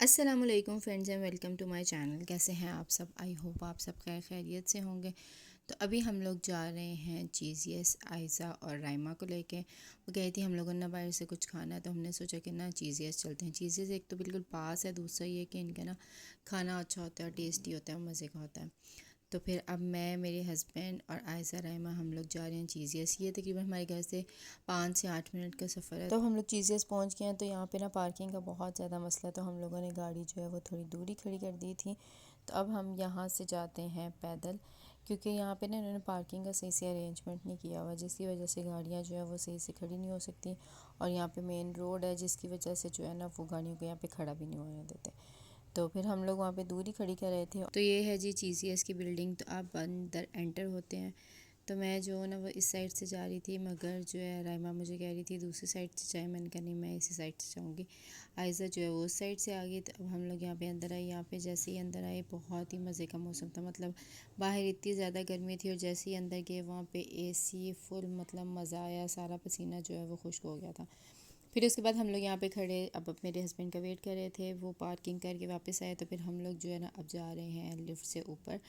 अस्सलामुअलैकुम friends and welcome to my channel. कैसे हैं आप सब? आई होप आप सब खैरियत से होंगे। तो अभी हम लोग जा रहे हैं चीज़ियस आयज़ा और राइमा को लेके। वो कही थी हम लोगों ने बाहर से कुछ खाना है, तो हमने सोचा कि ना चीज़ियस चलते हैं। चीज़ियस एक तो बिल्कुल पास है, दूसरा ये कि इनका ना खाना अच्छा होता है, टेस्टी होता है, मज़े का होता है। तो फिर अब मैं, मेरे हस्बैंड और आयशा राइमा हम लोग जा रहे हैं चीज़ियस। ये तकरीबन हमारे घर से 5 से 8 मिनट का सफ़र है। तो हम लोग चीज़ियस पहुंच गए हैं। तो यहाँ पे ना पार्किंग का बहुत ज़्यादा मसला, तो हम लोगों ने गाड़ी जो है वो थोड़ी दूरी खड़ी कर दी थी। तो अब हम यहाँ से जाते हैं पैदल, क्योंकि यहाँ पे ना इन्होंने पार्किंग का सही से अरेंजमेंट नहीं किया हुआ, जिसकी वजह से गाड़ियाँ जो है वो सही से खड़ी नहीं हो सकती। और यहाँ पे मेन रोड है, जिसकी वजह से जो है ना वो गाड़ियों को यहाँ पे खड़ा भी नहीं होने देते। तो फिर हम लोग वहाँ पे दूरी खड़ी कर रहे थे। तो ये है जी चीज़ीएस की बिल्डिंग। तो आप अंदर एंटर होते हैं। तो मैं जो ना वो इस साइड से जा रही थी, मगर जो है राइमा मुझे कह रही थी दूसरी साइड से जाए। मैंने कहा नहीं, मैं इसी साइड से जाऊँगी। आयज़ा जो है वो उस साइड से आ गई। तो अब हम लोग यहाँ पे अंदर आए। यहाँ पे जैसे ही अंदर आए बहुत ही मज़े का मौसम था। मतलब बाहर इतनी ज़्यादा गर्मी थी और जैसे ही अंदर गए वहाँ पे एसी फुल, मतलब मज़ा आया। सारा पसीना जो है वो खुश्क हो गया था। फिर उसके बाद हम लोग यहाँ पे खड़े, अब मेरे हस्बैंड का वेट कर रहे थे। वो पार्किंग करके वापस आए। तो फिर हम लोग जो है ना अब जा रहे हैं लिफ्ट से ऊपर।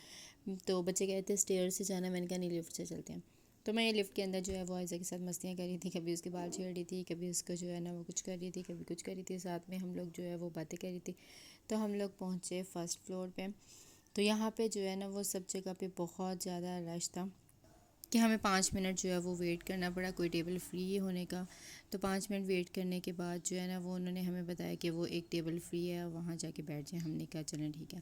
तो बच्चे कहते हैं स्टेयर से जाना, मैंने कहा नहीं लिफ्ट से चलते हैं। तो मैं ये लिफ्ट के अंदर जो है वो आयज़ा के साथ मस्तियाँ कर रही थी। कभी उसके बाल छेड़ रही थी, कभी उसको जो है ना वो कुछ कर रही थी, कभी कुछ कर रही थी। साथ में हम लोग जो है वो बातें कर रही थी। तो हम लोग पहुँचे फर्स्ट फ्लोर पे। तो यहाँ पे जो है ना वो सब जगह पे बहुत ज़्यादा रश था कि हमें 5 मिनट जो है वो वेट करना पड़ा कोई टेबल फ्री होने का। तो 5 मिनट वेट करने के बाद जो है ना वो उन्होंने हमें बताया कि वो एक टेबल फ्री है, वहाँ जाके बैठ जाए। हमने कहा चलें ठीक है।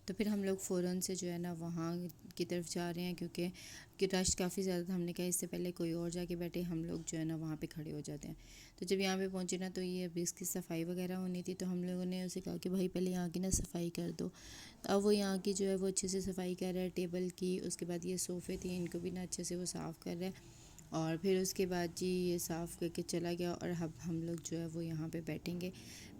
तो फिर हम लोग फ़ौरन से जो है ना वहाँ की तरफ जा रहे हैं, क्योंकि कि रश काफ़ी ज़्यादा था। हमने कहा इससे पहले कोई और जाके बैठे, हम लोग जो है ना वहाँ पे खड़े हो जाते हैं। तो जब यहाँ पे पहुँचे ना, तो ये अभी इसकी सफाई वगैरह होनी थी। तो हम लोगों ने उसे कहा कि भाई पहले यहाँ की ना सफाई कर दो। तो अब वो यहाँ की जो है वो अच्छे से सफाई कर रहा है टेबल की। उसके बाद ये सोफ़े थे, इनको भी ना अच्छे से वो साफ़ कर रहा है। और फिर उसके बाद जी ये साफ़ करके चला गया। और अब हम लोग जो है वो यहाँ पे बैठेंगे।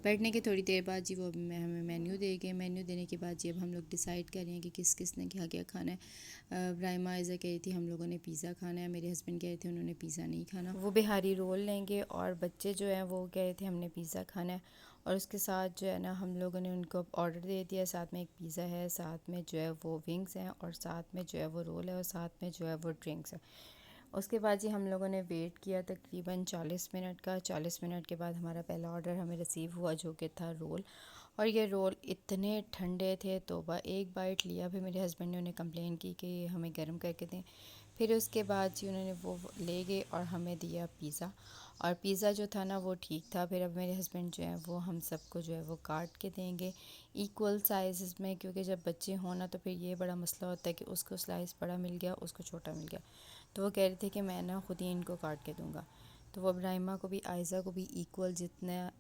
बैठने के थोड़ी देर बाद जी वो हमें मेन्यू दे गए। मेन्यू देने के बाद जी अब हम लोग डिसाइड कर रहे हैं कि किस किस ने क्या क्या खाना है। ब्राइमा आयज़ा कह रही थी हम लोगों ने पिज़्ज़ा खाना है, मेरे हस्बैंड कह रहे थे उन्होंने पिज़्ज़ा नहीं खाना, वो बिहारी रोल लेंगे। और बच्चे जो हैं वो कह रहे थे हमने पिज़्ज़ा खाना है। और उसके साथ जो है ना हम लोगों ने उनको ऑर्डर दे दिया। साथ में एक पिज़्ज़ा है, साथ में जो है वो विंग्स हैं, और साथ में जो है वो रोल है, और साथ में जो है वो ड्रिंक्स है। उसके बाद जी हम लोगों ने वेट किया तकरीबन 40 मिनट का। 40 मिनट के बाद हमारा पहला ऑर्डर हमें रिसीव हुआ, जो कि था रोल। और ये रोल इतने ठंडे थे, तौबा। एक बाइट लिया, फिर मेरे हस्बैंड ने उन्हें कंप्लेन की कि ये हमें गर्म करके दें। फिर उसके बाद जी उन्होंने वो ले गए और हमें दिया पिज़्ज़ा। और पिज़्ज़ा जो था ना वो ठीक था। फिर अब मेरे हस्बैंड जो है वो हम सबको जो है वो काट के देंगे इक्वल साइज़ में, क्योंकि जब बच्चे हों ना तो फिर ये बड़ा मसला होता है कि उसको स्लाइस बड़ा मिल गया, उसको छोटा मिल गया। तो वो कह रहे थे कि मैं ना खुद ही इनको काट के दूँगा। तो वो इब्राहिमा को भी आयज़ा को भी इक्वल जितना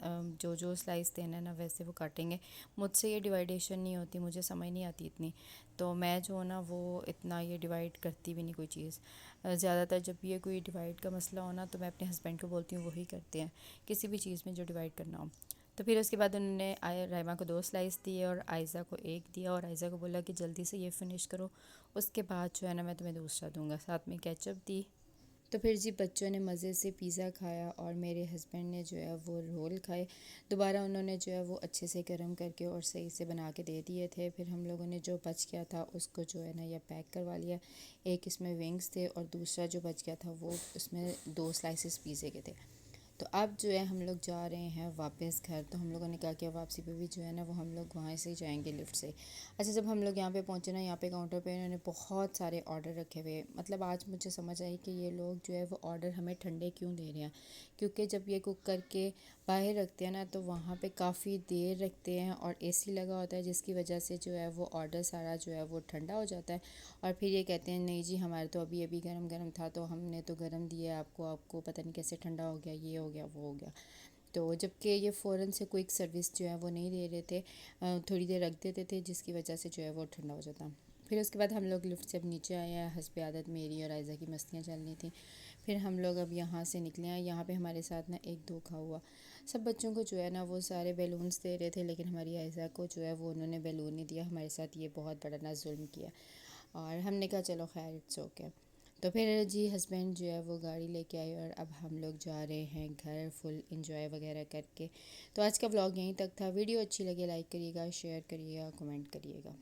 जो जो स्लाइस देना है ना वैसे वो काटेंगे। मुझसे ये डिवाइडेशन नहीं होती, मुझे समझ नहीं आती इतनी। तो मैं जो ना वो इतना ये डिवाइड करती भी नहीं कोई चीज़। ज़्यादातर जब ये कोई डिवाइड का मसला हो ना तो मैं अपने हस्बैंड को बोलती हूँ, वही करते हैं किसी भी चीज़ में जो डिवाइड करना हो। तो फिर उसके बाद उन्होंने रायमा को 2 स्लाइस दिए और आयज़ा को एक दिया, और आयज़ा को बोला कि जल्दी से ये फ़िनिश करो, उसके बाद जो है ना मैं तुम्हें दूसरा दूँगा। साथ में केचप दी। तो फिर जी बच्चों ने मज़े से पिज़्ज़ा खाया और मेरे हस्बैंड ने जो है वो रोल खाए। दोबारा उन्होंने जो है वो अच्छे से गर्म करके और सही से बना के दे दिए थे। फिर हम लोगों ने जो बच गया था उसको जो है ना यह पैक करवा लिया। एक इसमें विंग्स थे और दूसरा जो बच गया था वो उसमें 2 स्लाइसेस पिज़्ज़े के थे। तो अब जो है हम लोग जा रहे हैं वापस घर। तो हम लोगों ने कहा कि वापसी पे भी जो है ना वो हम लोग वहाँ से ही जाएंगे लिफ्ट से। अच्छा, जब हम लोग यहाँ पे पहुँचे ना, यहाँ पे काउंटर पे इन्होंने बहुत सारे ऑर्डर रखे हुए। मतलब आज मुझे समझ आई कि ये लोग जो है वो ऑर्डर हमें ठंडे क्यों दे रहे हैं, क्योंकि जब ये कुक करके बाहर रखते हैं ना तो वहाँ पे काफ़ी देर रखते हैं और एसी लगा होता है, जिसकी वजह से जो है वो ऑर्डर सारा जो है वो ठंडा हो जाता है। और फिर ये कहते हैं नहीं जी हमारे तो अभी अभी गरम गरम था, तो हमने तो गरम दिया आपको, आपको पता नहीं कैसे ठंडा हो गया, ये हो गया वो हो गया। तो जबकि ये फ़ौरन से क्विक सर्विस जो है वो नहीं दे रहे थे, थोड़ी देर रख देते थे, जिसकी वजह से जो है वो ठंडा हो जाता। फिर उसके बाद हम लोग लिफ्ट से अब नीचे आए हैं। हस्ब आदत मेरी और आयज़ा की मस्तियाँ चल रही थी। फिर हम लोग अब यहाँ से निकले हैं। यहाँ पे हमारे साथ ना एक धोखा हुआ। सब बच्चों को जो है ना वो सारे बैलून्स दे रहे थे, लेकिन हमारी आयज़ा को जो है वो उन्होंने बैलून नहीं दिया। हमारे साथ ये बहुत बड़ा ना जुल्म किया। और हमने कहा चलो खैर इट्स ओके। तो फिर जी हस्बैंड जो है वो गाड़ी लेके आए और अब हम लोग जा रहे हैं घर फुल इंजॉय वगैरह करके। तो आज का व्लॉग यहीं तक था। वीडियो अच्छी लगे लाइक करिएगा, शेयर करिएगा, कमेंट करिएगा।